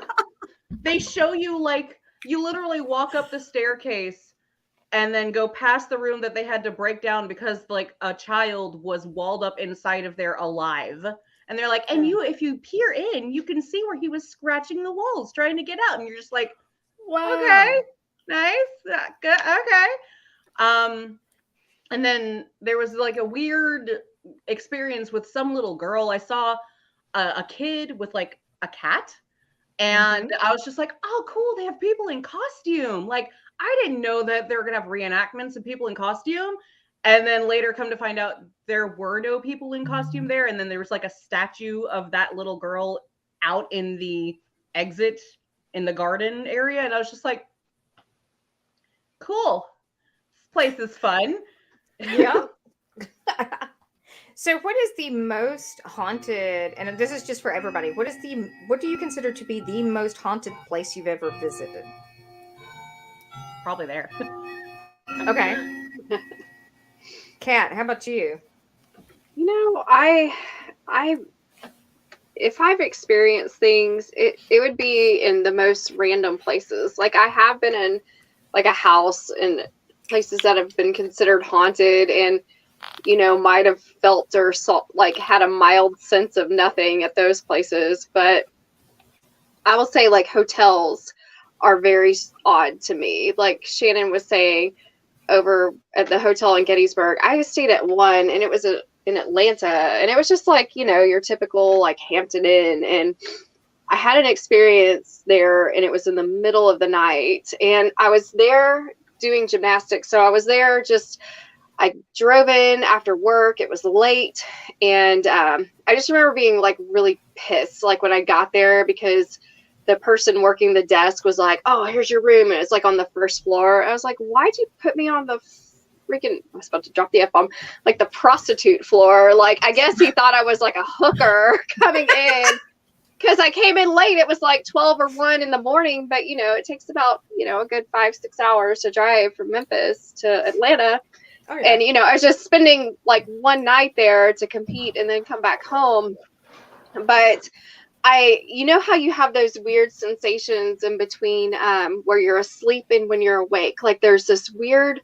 They show you like you literally walk up the staircase and then go past the room that they had to break down because like a child was walled up inside of there alive. And they're like, and if you peer in, you can see where he was scratching the walls trying to get out. And you're just like, Wow. okay, nice, good, okay. And then there was like a weird experience with some little girl. I saw a kid with like a cat, and I was just like, oh, cool, they have people in costume. Like, I didn't know that they were gonna have reenactments of people in costume. And then later come to find out there were no people in costume there. And then there was like a statue of that little girl out in the exit in the garden area. And I was just like, cool, this place is fun. Yeah. So what is the most haunted, and this is just for everybody, what do you consider to be the most haunted place you've ever visited? Probably there. Okay. Kat, how about you? I if I've experienced things, it would be in the most random places. Like I have been in like a house and places that have been considered haunted, and might have felt or like had a mild sense of nothing at those places. But I will say like hotels are very odd to me. Like Shannon was saying, over at the hotel in Gettysburg, I stayed at one, and it was in Atlanta, and it was just like your typical like Hampton Inn. And I had an experience there, and it was in the middle of the night, and I was there doing gymnastics. So I was there I drove in after work. It was late, and I just remember being like really pissed like when I got there, because the person working the desk was like, oh, here's your room, and it's like on the first floor. I was like, why'd you put me on the freaking, I was about to drop the F-bomb, like the prostitute floor? Like, I guess he thought I was like a hooker coming in, because I came in late. It was like 12 or 1 in the morning, but it takes about a good 5-6 hours to drive from Memphis to Atlanta. Oh, yeah. And I was just spending like one night there to compete and then come back home. But how you have those weird sensations in between where you're asleep and when you're awake. Like there's this weird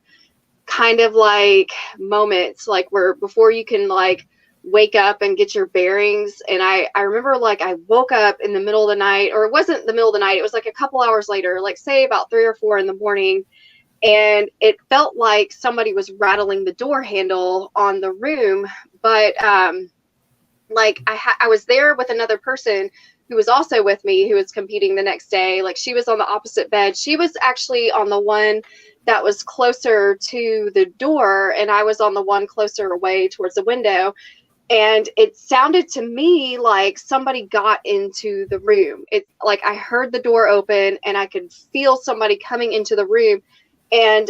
kind of like moments like where before you can like wake up and get your bearings. And I remember like I woke up in the middle of the night, or it wasn't the middle of the night, it was like a couple hours later, like say about 3 or 4 in the morning. And it felt like somebody was rattling the door handle on the room. But like I was there with another person who was also with me, who was competing the next day. Like she was on the opposite bed. She was actually on the one that was closer to the door, and I was on the one closer away towards the window. And it sounded to me like somebody got into the room. It's like I heard the door open, and I could feel somebody coming into the room. And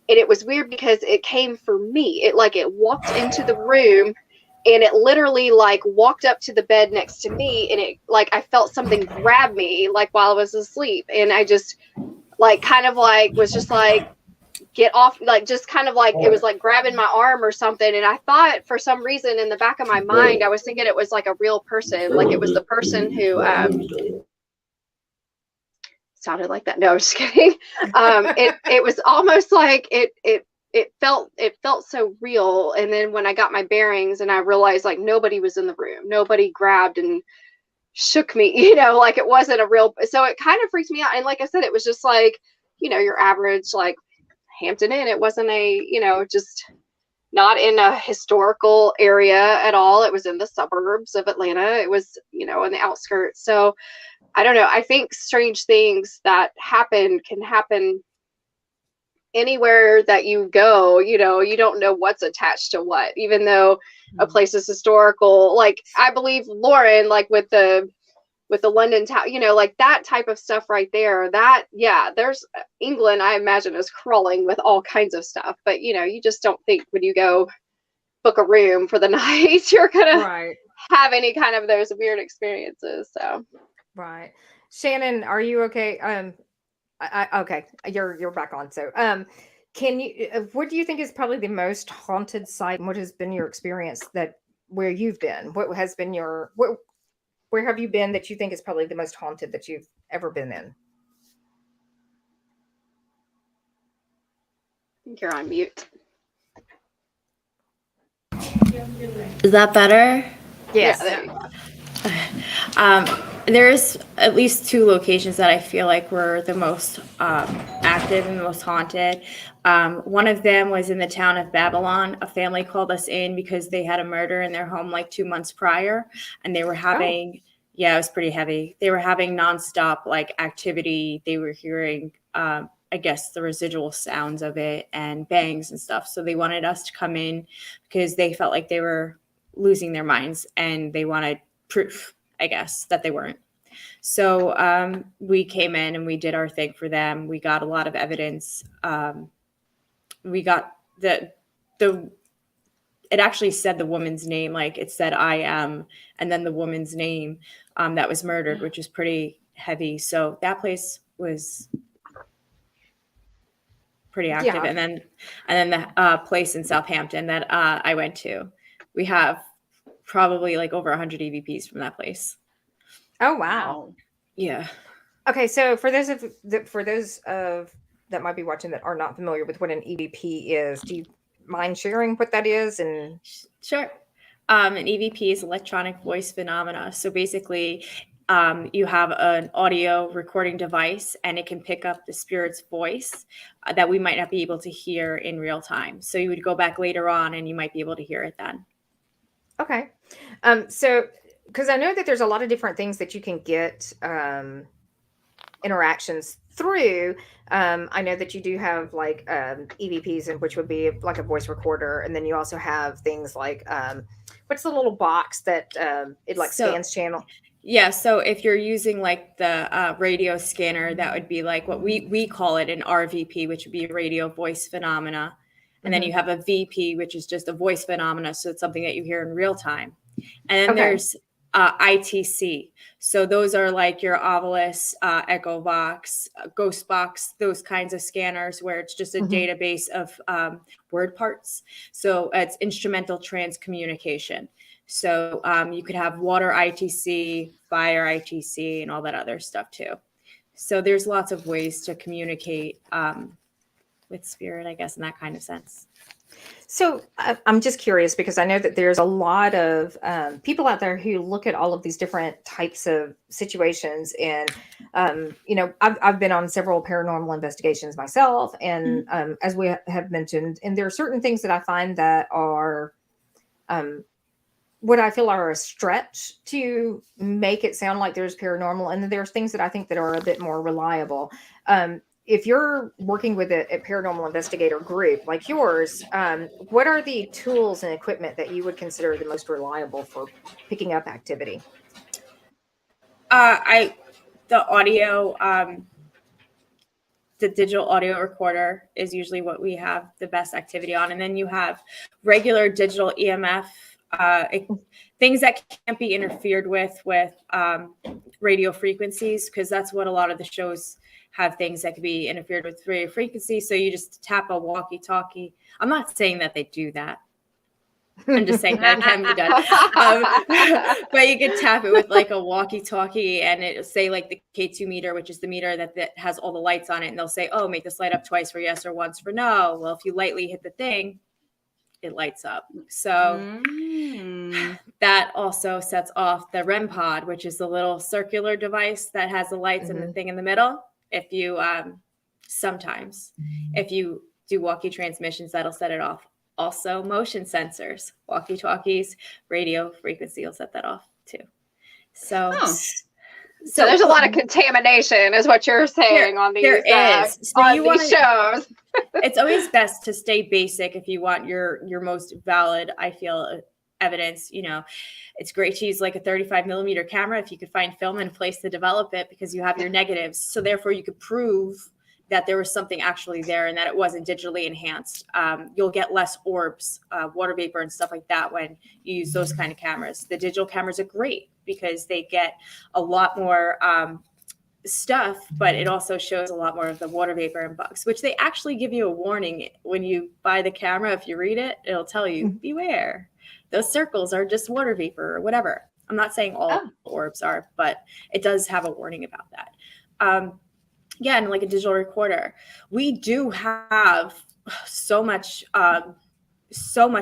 it was weird because it came for me. It walked into the room, and it literally like walked up to the bed next to me, and it like I felt something grab me like while I was asleep, and I just like kind of like was just like get off, like just kind of like it was like grabbing my arm or something. And I thought for some reason in the back of my mind, I was thinking it was like a real person, like it was the person who sounded like that. No, I'm just kidding. It was almost like it felt so real. And then when I got my bearings and I realized like nobody was in the room, nobody grabbed and shook me, you know, like it wasn't a real, so it kind of freaked me out. And like I said, it was just like, you know, your average like Hampton Inn. It wasn't a, you know, just not in a historical area at all. It was in the suburbs of Atlanta. It was, you know, in the outskirts. So I don't know. I think strange things that happen can happen anywhere that you go. You know, you don't know what's attached to what, even though a place is historical. Like I believe Lauren, like with the London town, you know, like that type of stuff right there, that, yeah, there's England, I imagine, is crawling with all kinds of stuff. But, you know, you just don't think when you go book a room for the night, you're going to have any kind of those weird experiences. So. Right. Shannon, are you okay? Okay. You're back on. So, can you, what do you think is probably the most haunted site? What has been your experience where you've been? What has been where have you been that you think is probably the most haunted that you've ever been in? I think you're on mute. Is that better? Yes. Yeah, There's at least 2 locations that I feel like were the most active and the most haunted. One of them was in the town of Babylon. A family called us in because they had a murder in their home like 2 months prior, and they were having, yeah, it was pretty heavy. They were having nonstop like activity. They were hearing, I guess, the residual sounds of it and bangs and stuff. So they wanted us to come in because they felt like they were losing their minds and they wanted proof, I guess, that they weren't. So we came in and we did our thing for them. We got a lot of evidence. We got it actually said the woman's name, like it said I am, and then the woman's name that was murdered, which is pretty heavy. So that place was pretty active. Yeah. And then the place in Southampton that I went to, we have probably like over 100 EVPs from that place. Oh, wow. Yeah. Okay. So for those that might be watching that are not familiar with what an EVP is, do you mind sharing what that is? And sure. An EVP is electronic voice phenomena. So basically, you have an audio recording device and it can pick up the spirit's voice that we might not be able to hear in real time. So you would go back later on and you might be able to hear it then. Okay. So, because I know that there's a lot of different things that you can get interactions through. I know that you do have like EVPs, and which would be like a voice recorder, and then you also have things like what's the little box that it like scans channel. Yeah, so if you're using like the radio scanner, that would be like what we call it an RVP, which would be a radio voice phenomena. And then you have a VP, which is just a voice phenomena. So it's something that you hear in real time. And then there's ITC. So those are like your Ovilus, EchoVox, Ghostbox, those kinds of scanners where it's just a database of word parts. So it's instrumental transcommunication. So you could have water ITC, fire ITC, and all that other stuff too. So there's lots of ways to communicate with spirit, I guess, in that kind of sense. So I'm just curious because I know that there's a lot of people out there who look at all of these different types of situations. And, I've been on several paranormal investigations myself. And as we have mentioned, and there are certain things that I find that are what I feel are a stretch to make it sound like there's paranormal. And then there's things that I think that are a bit more reliable. If you're working with a paranormal investigator group like yours, what are the tools and equipment that you would consider the most reliable for picking up activity? The audio, the digital audio recorder is usually what we have the best activity on. And then you have regular digital EMF things that can't be interfered with radio frequencies, because that's what a lot of the shows have, things that could be interfered with radio frequencies. So you just tap a walkie-talkie. I'm not saying that they do that. I'm just saying that can be done. But you could tap it with like a walkie-talkie, and it'll say like the K2 meter, which is the meter that has all the lights on it. And they'll say, oh, make this light up twice for yes or once for no. Well, if you lightly hit the thing, it lights up. So that also sets off the REM pod, which is the little circular device that has the lights and the thing in the middle. If you sometimes, if you do walkie transmissions, that'll set it off. Also, motion sensors, walkie-talkies, radio frequency will set that off too. So, so there's a lot of contamination, is what you're saying on these. There is. So on these shows. It's always best to stay basic if you want your most valid, I feel, evidence. You know, it's great to use like a 35 millimeter camera if you could find film and a place to develop it, because you have your negatives. So therefore, you could prove that there was something actually there and that it wasn't digitally enhanced. You'll get less orbs, water vapor and stuff like that when you use those kind of cameras. The digital cameras are great because they get a lot more stuff, but it also shows a lot more of the water vapor and bugs, which they actually give you a warning when you buy the camera. If you read it, it'll tell you, beware. Those circles are just water vapor or whatever. I'm not saying all orbs are, but it does have a warning about that. Yeah, and like a digital recorder, we do have so much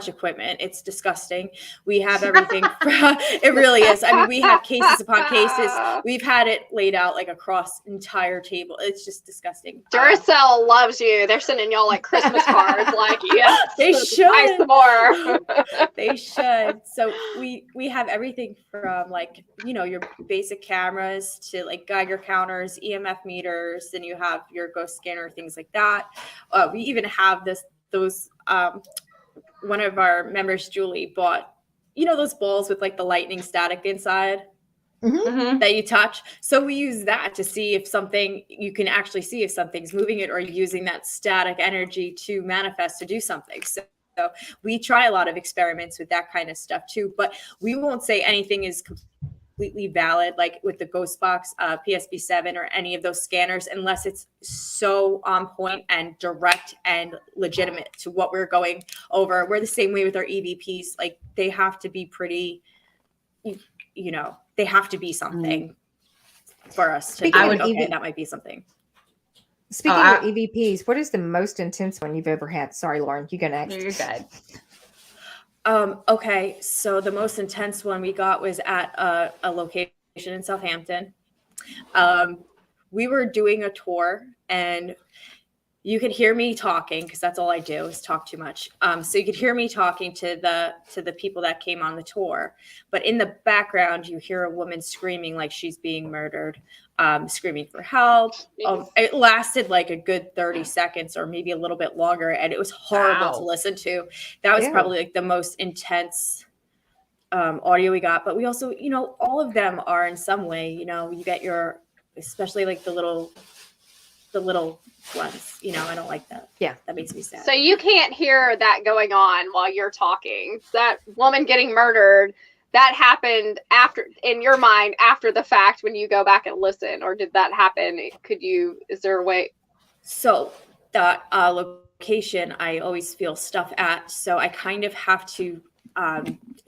equipment. It's disgusting. We have everything. It really is. I mean, we have cases upon cases. We've had it laid out like across entire table. It's just disgusting. Duracell loves you. They're sending y'all like Christmas cards. Like, yes, they should. Buy some more. They should. So we have everything from like, you know, your basic cameras to like Geiger counters, EMF meters, and you have your ghost scanner, things like that. We even have those. One of our members, Julie, bought, you know, those balls with like the lightning static inside that you touch. So we use that to see if you can actually see if something's moving it or using that static energy to manifest to do something. So we try a lot of experiments with that kind of stuff too, but we won't say anything is completely valid, like with the Ghost Box, PSB7 or any of those scanners, unless it's so on point and direct and legitimate to what we're going over. We're the same way with our EVPs. Like they have to be pretty, you know, they have to be something for us to that might be something. Speaking of EVPs, what is the most intense one you've ever had? Sorry, Lauren, you go next. You're good. Okay, so the most intense one we got was at a location in Southampton. We were doing a tour, and you could hear me talking because that's all I do is talk too much. So you could hear me talking to the people that came on the tour, but in the background you hear a woman screaming like she's being murdered, screaming for help. It lasted like a good 30 seconds or maybe a little bit longer, and it was horrible to listen to. That was probably like the most intense audio we got. But we also, you know, all of them are in some way, you know, you get your, especially like the little ones, you know, I don't like that. Yeah, that makes me sad. So you can't hear that going on while you're talking. That woman getting murdered, that happened after, in your mind, after the fact when you go back and listen, or did that happen? Is there a way? So that location, I always feel stuff at, so I kind of have to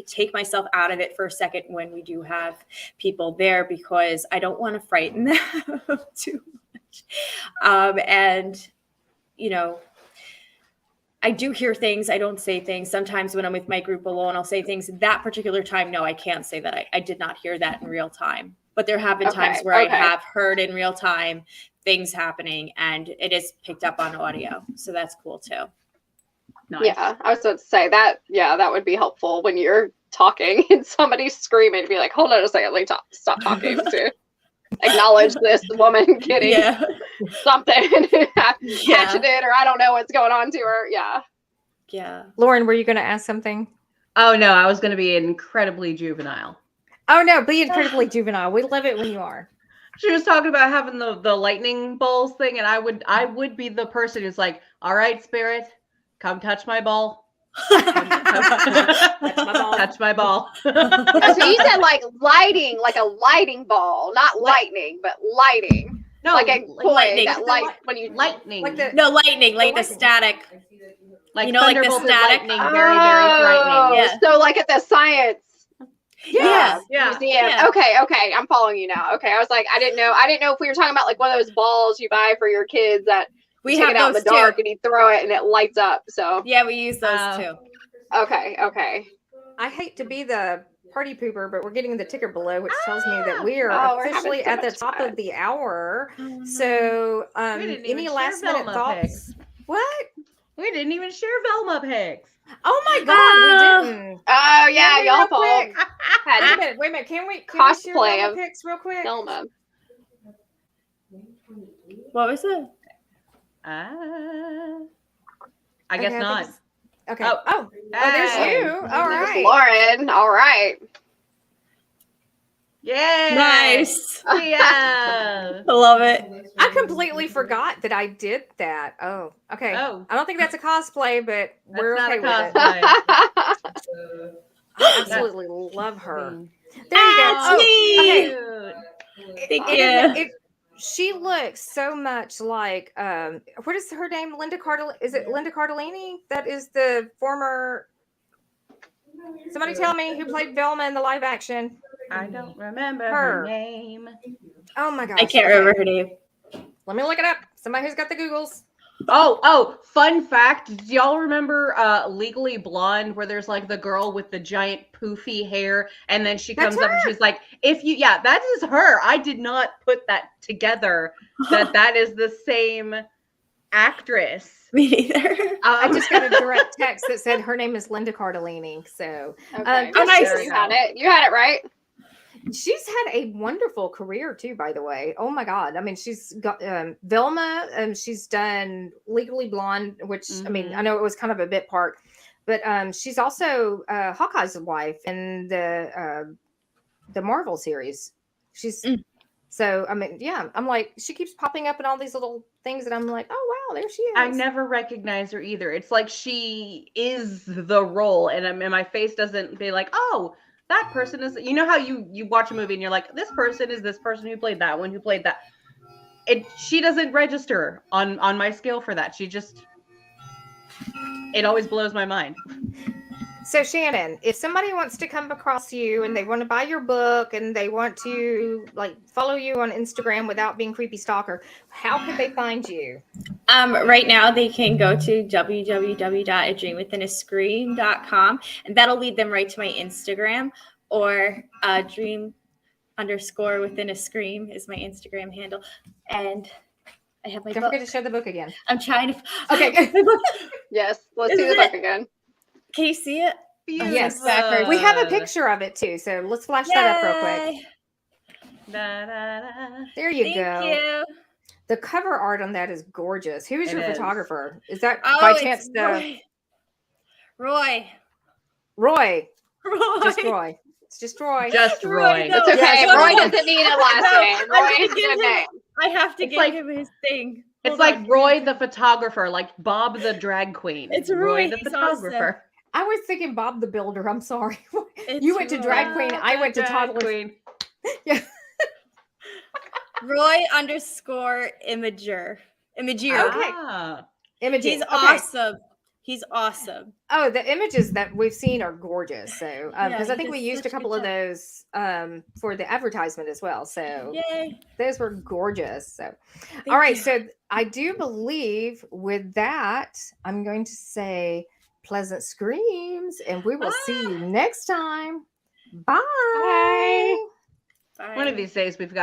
take myself out of it for a second when we do have people there, because I don't want to frighten them too much. And, you know, I do hear things. I don't say things. Sometimes when I'm with my group alone, I'll say things. That particular time, no, I can't say that. I did not hear that in real time. But there have been times where I have heard in real time things happening, and it is picked up on audio. So that's cool too. Nice. Yeah, I was about to say that. Yeah, that would be helpful when you're talking and somebody's screaming to be like, hold on a second, let me stop talking to acknowledge this woman getting something hatcheted, or I don't know what's going on to her. Yeah. Lauren, were you going to ask something? Oh no, I was going to be incredibly juvenile. Oh no, be incredibly juvenile. We love it when you are. She was talking about having the lightning balls thing, and I would be the person who's like, all right, spirit, come touch my ball. That's my ball. Touch my ball. Oh, so you said like lighting, like a lighting ball, not lightning, but lighting. No, Like a toy lightning. that Like the light when you lightning. Like the No, lightning, like the lightning. static. like you know, like the thunderbolts and static? lightning, very, very frightening. Yeah. So like at the science Yeah. Yeah. museum. Yeah. Okay, I'm following you now. Okay, I was like, I didn't know if we were talking about like one of those balls you buy for your kids that We you take have it out in the those dark too. and you throw it and it lights up. So Yeah, we use those Oh. too. okay. I hate to be the party pooper, but we're getting the ticker below, which tells me that we are Oh, we're having officially so at the much top fun. of the hour. Oh, So, We didn't even any share last minute Velma thoughts? pics. What? We didn't even share Velma pics. Oh my God, we Oh. didn't. Oh yeah, Wait, y'all real both quick. Wait a had minute. Wait a minute. Can we share Cosplay Velma of pics real quick? Velma. What was it? I Okay, guess think not. it's- Okay. Oh. Oh, there's Hey. you. All There's right. Lauren. All right. Yeah. Nice. Yeah. I love it. I completely forgot that I did that. Oh, okay. Oh. I don't think that's a cosplay, but That's we're not okay a with it. cosplay. I absolutely love her. Mm. There you go. That's Oh, me. okay. Thank And you. she looks so much like what is her name? Linda Cardellini. Is it Linda Cardellini? That is the former. Somebody tell me who played Velma in the live action. I don't remember Her. her name. Oh my gosh. I can't okay. remember her name. Let me look it up. Somebody who's got the Googles. Oh, fun fact. Do y'all remember Legally Blonde, where there's like the girl with the giant poofy hair, and then she That's comes up and she's like, yeah, that is her. I did not put that together, that is the same actress. Me neither. I just got a direct text that said her name is Linda Cardellini. So Okay. Oh, nice. You had it. You had it right. she's had a wonderful career too, by the way. Oh my God. I mean, she's got Velma, she's done Legally Blonde, which I mean, I know it was kind of a bit part, but she's also Hawkeye's wife in the Marvel series. She's so I mean, yeah, I'm like, she keeps popping up in all these little things that I'm like, oh wow, there she is. I never recognize her either. It's like she is the role, and my face doesn't be like, oh, that person is. You know how you watch a movie and you're like, this person is this person who played that one, who played that. She doesn't register on my scale for that. She just, it always blows my mind. So Shannon, if somebody wants to come across you and they want to buy your book and they want to like follow you on Instagram without being creepy stalker, how could they find you? Right now they can go to www.adreamwithinascream.com and that'll lead them right to my Instagram, or dream_within_a_scream is my Instagram handle. And I have my Don't book. forget to show the book again. I'm trying to. Okay. My book. Yes. Let's see the Isn't book it- again. Can you see it? Yes. Backwards. We have a picture of it too, so let's flash that up real quick. Yay. Da, da, da. There you Thank go. you. The cover art on that is gorgeous. Who is It your is. photographer? Is that Oh, by it's chance Roy. Roy? Roy. Just Roy. It's just Roy. Just Roy, Roy. no. It's okay. Yes. Roy doesn't need a last No, name. I'm Roy gonna is a give good him- name. I have to It's give like- him his thing. It's Hold like on. Roy the photographer, like Bob the drag queen. It's Roy Roy, the he's photographer. I was thinking Bob the Builder. I'm sorry. It's You went to Roy. drag queen. I Bob went the to drag toddler. queen. Yeah. Roy_Imager. Imager. Okay. Ah. Imaging. He's Okay. awesome. He's awesome. Oh, the images that we've seen are gorgeous. So, because Yeah, I think he we does used a such a couple good of those for the advertisement as well. So, Yay. those were gorgeous. So, Thank all right. you. So, I do believe with that, I'm going to say pleasant screams, and we will see you next time. Bye. Bye. Bye. One of these days we've got